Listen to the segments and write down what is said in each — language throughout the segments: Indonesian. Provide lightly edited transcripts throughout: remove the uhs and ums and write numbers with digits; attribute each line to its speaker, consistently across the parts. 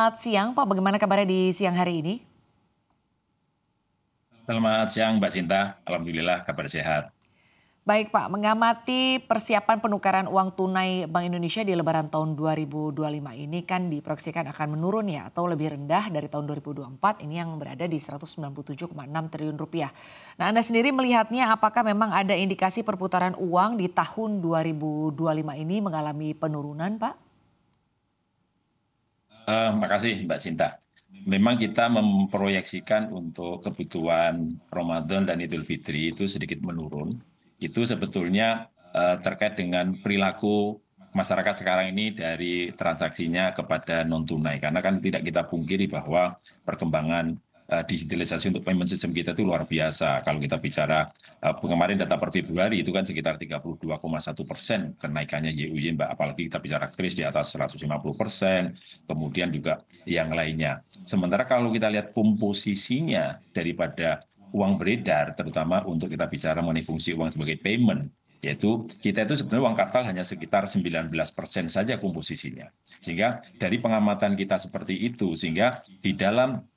Speaker 1: Selamat siang Pak, bagaimana kabarnya di siang hari ini?
Speaker 2: Selamat siang Mbak Sinta, Alhamdulillah kabar sehat.
Speaker 1: Baik Pak, mengamati persiapan penukaran uang tunai Bank Indonesia di Lebaran tahun 2025 ini kan diproyeksikan akan menurun ya atau lebih rendah dari tahun 2024 ini yang berada di 197,6 triliun rupiah. Nah Anda sendiri melihatnya apakah memang ada indikasi perputaran uang di tahun 2025 ini mengalami penurunan Pak?
Speaker 2: Makasih Mbak Sinta. Memang kita memproyeksikan untuk kebutuhan Ramadan dan Idul Fitri itu sedikit menurun. Itu sebetulnya terkait dengan perilaku masyarakat sekarang ini dari transaksinya kepada non tunai. Karena kan tidak kita pungkiri bahwa perkembangan digitalisasi untuk payment system kita itu luar biasa. Kalau kita bicara kemarin data per Februari itu kan sekitar 32,1% kenaikannya YUY Mbak. Apalagi kita bicara kris di atas 150%, kemudian juga yang lainnya. Sementara kalau kita lihat komposisinya daripada uang beredar, terutama untuk kita bicara mengenai fungsi uang sebagai payment, yaitu kita itu sebenarnya uang kartal hanya sekitar 19% saja komposisinya. Sehingga dari pengamatan kita seperti itu, sehingga di dalam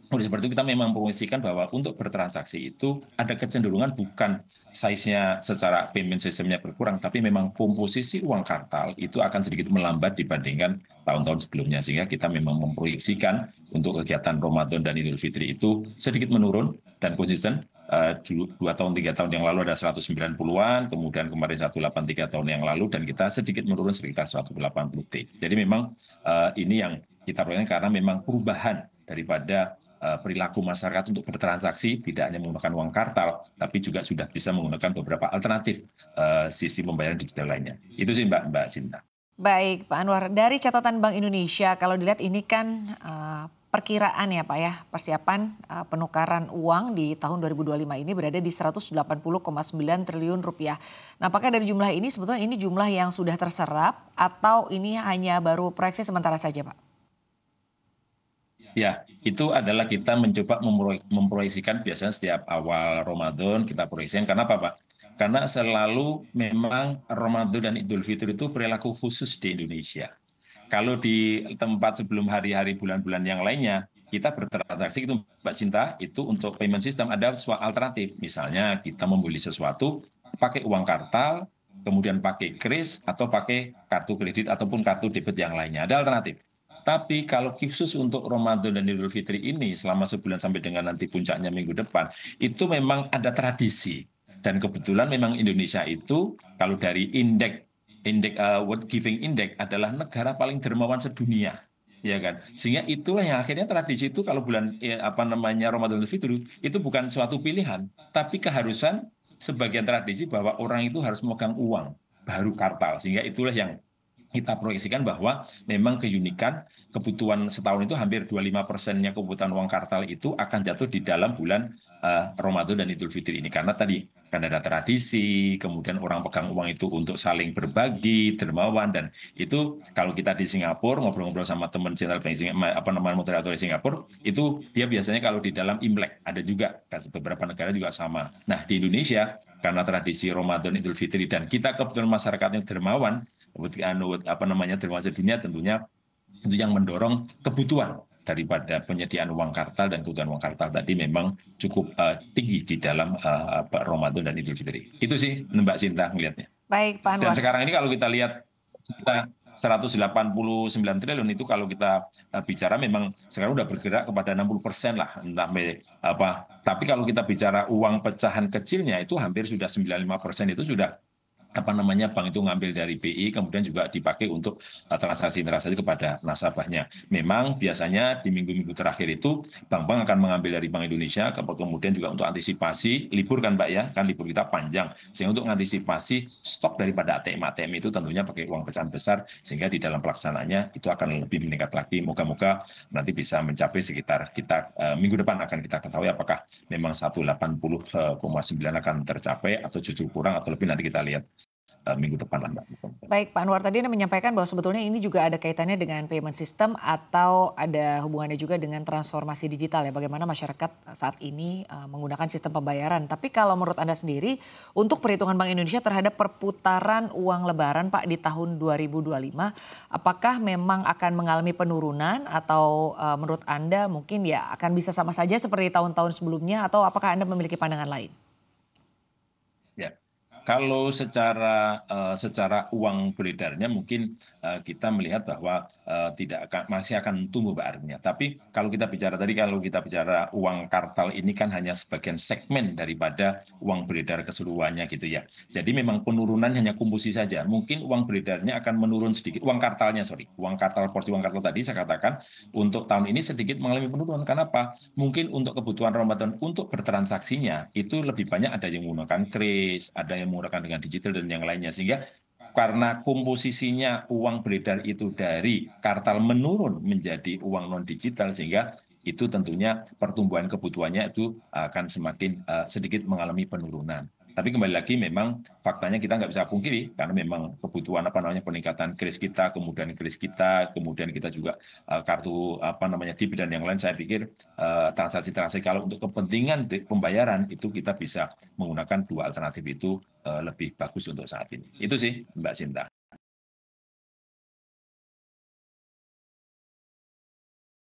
Speaker 2: oleh seperti itu kita memang mempromosikan bahwa untuk bertransaksi itu ada kecenderungan bukan size-nya secara payment system-nya berkurang, tapi memang komposisi uang kartal itu akan sedikit melambat dibandingkan tahun-tahun sebelumnya. Sehingga kita memang memproyeksikan untuk kegiatan Ramadan dan Idul Fitri itu sedikit menurun dan konsisten. 2 tahun, 3 tahun yang lalu ada 190-an, kemudian kemarin 183 tahun yang lalu, dan kita sedikit menurun sekitar 180 T. Jadi memang ini yang kita proyeksikan karena memang perubahan daripada perilaku masyarakat untuk bertransaksi tidak hanya menggunakan uang kartal, tapi juga sudah bisa menggunakan beberapa alternatif sisi pembayaran digital lainnya. Itu sih Mbak Sinta.
Speaker 1: Baik Pak Anwar, dari catatan Bank Indonesia kalau dilihat ini kan perkiraan ya Pak ya, persiapan penukaran uang di tahun 2025 ini berada di 180,9 triliun rupiah. Nah apakah dari jumlah ini sebetulnya ini jumlah yang sudah terserap atau ini hanya baru proyeksi sementara saja Pak?
Speaker 2: Ya, itu adalah kita mencoba memproyeksikan biasanya setiap awal Ramadan kita proyeksikan. Karena apa, Pak? Karena selalu memang Ramadan dan Idul Fitri itu perilaku khusus di Indonesia. Kalau di tempat sebelum hari-hari bulan-bulan yang lainnya, kita bertransaksi itu Mbak Sinta, itu untuk payment system ada suatu alternatif. Misalnya kita membeli sesuatu pakai uang kartal, kemudian pakai kris, atau pakai kartu kredit ataupun kartu debit yang lainnya. Ada alternatif. Tapi kalau khusus untuk Ramadan dan Idul Fitri ini selama sebulan sampai dengan nanti puncaknya minggu depan, itu memang ada tradisi. Dan kebetulan memang Indonesia itu kalau dari World Giving Index adalah negara paling dermawan sedunia, ya kan? Sehingga itulah yang akhirnya tradisi itu kalau bulan apa namanya Ramadan Idul Fitri itu bukan suatu pilihan, tapi keharusan sebagian tradisi bahwa orang itu harus memegang uang baru kartal. Sehingga itulah yang kita proyeksikan bahwa memang keunikan kebutuhan setahun itu hampir 25%-nya kebutuhan uang kartal itu akan jatuh di dalam bulan Ramadan dan Idul Fitri ini. Karena tadi kan ada tradisi, kemudian orang pegang uang itu untuk saling berbagi, dermawan, dan itu kalau kita di Singapura ngobrol-ngobrol sama teman channel banking, apa namanya moderator di Singapura, itu dia biasanya kalau di dalam Imlek ada juga, beberapa negara juga sama. Nah di Indonesia karena tradisi Ramadan Idul Fitri dan kita kebetulan masyarakatnya dermawan, apa namanya termasuk dunia tentunya itu yang mendorong kebutuhan daripada penyediaan uang kartal, dan kebutuhan uang kartal tadi memang cukup tinggi di dalam Ramadan dan Idul Fitri. Itu sih Mbak Sinta melihatnya.
Speaker 1: Baik Pak
Speaker 2: Dan
Speaker 1: Anwar.
Speaker 2: sekarang ini kalau kita lihat kita 189 triliun itu kalau kita bicara memang sekarang udah bergerak kepada 60% lah, entah apa. Tapi kalau kita bicara uang pecahan kecilnya itu hampir sudah 95% itu sudah apa namanya bank itu ngambil dari BI, kemudian juga dipakai untuk transaksi-transaksi kepada nasabahnya. Memang biasanya di minggu-minggu terakhir itu bank-bank akan mengambil dari Bank Indonesia, kemudian juga untuk antisipasi libur kan Mbak ya, kan libur kita panjang, sehingga untuk mengantisipasi stok daripada ATM itu tentunya pakai uang pecahan besar, sehingga di dalam pelaksanaannya itu akan lebih meningkat lagi. Moga-moga nanti bisa mencapai sekitar kita minggu depan akan kita ketahui apakah memang 180,9 akan tercapai atau justru kurang atau lebih, nanti kita lihat. minggu depan lah, Mbak.
Speaker 1: Baik, Pak Anwar tadi Anda menyampaikan bahwa sebetulnya ini juga ada kaitannya dengan payment system atau ada hubungannya juga dengan transformasi digital ya, bagaimana masyarakat saat ini menggunakan sistem pembayaran. Tapi kalau menurut Anda sendiri, untuk perhitungan Bank Indonesia terhadap perputaran uang lebaran Pak di tahun 2025, apakah memang akan mengalami penurunan atau menurut Anda mungkin ya akan bisa sama saja seperti tahun-tahun sebelumnya atau apakah Anda memiliki pandangan lain?
Speaker 2: Ya, kalau secara uang beredarnya mungkin kita melihat bahwa masih akan tumbuh Mbak artinya. Tapi kalau kita bicara uang kartal ini kan hanya sebagian segmen daripada uang beredar keseluruhannya gitu ya. Jadi memang penurunan hanya komposisi saja. Mungkin uang beredarnya akan menurun sedikit. Porsi uang kartal tadi saya katakan untuk tahun ini sedikit mengalami penurunan. Kenapa? Mungkin untuk kebutuhan Ramadan untuk bertransaksinya itu lebih banyak ada yang menggunakan kris, ada yang menggunakan dengan digital dan yang lainnya. Sehingga karena komposisinya uang beredar itu dari kartal menurun menjadi uang non digital sehingga itu tentunya pertumbuhan kebutuhannya itu akan semakin sedikit mengalami penurunan. Tapi kembali lagi memang faktanya kita nggak bisa pungkiri karena memang kebutuhan peningkatan kris kita, kemudian kita juga kartu debit dan yang lain. Saya pikir transaksi-transaksi kalau untuk kepentingan pembayaran itu kita bisa menggunakan dua alternatif itu lebih bagus untuk saat ini. Itu sih Mbak Sinta.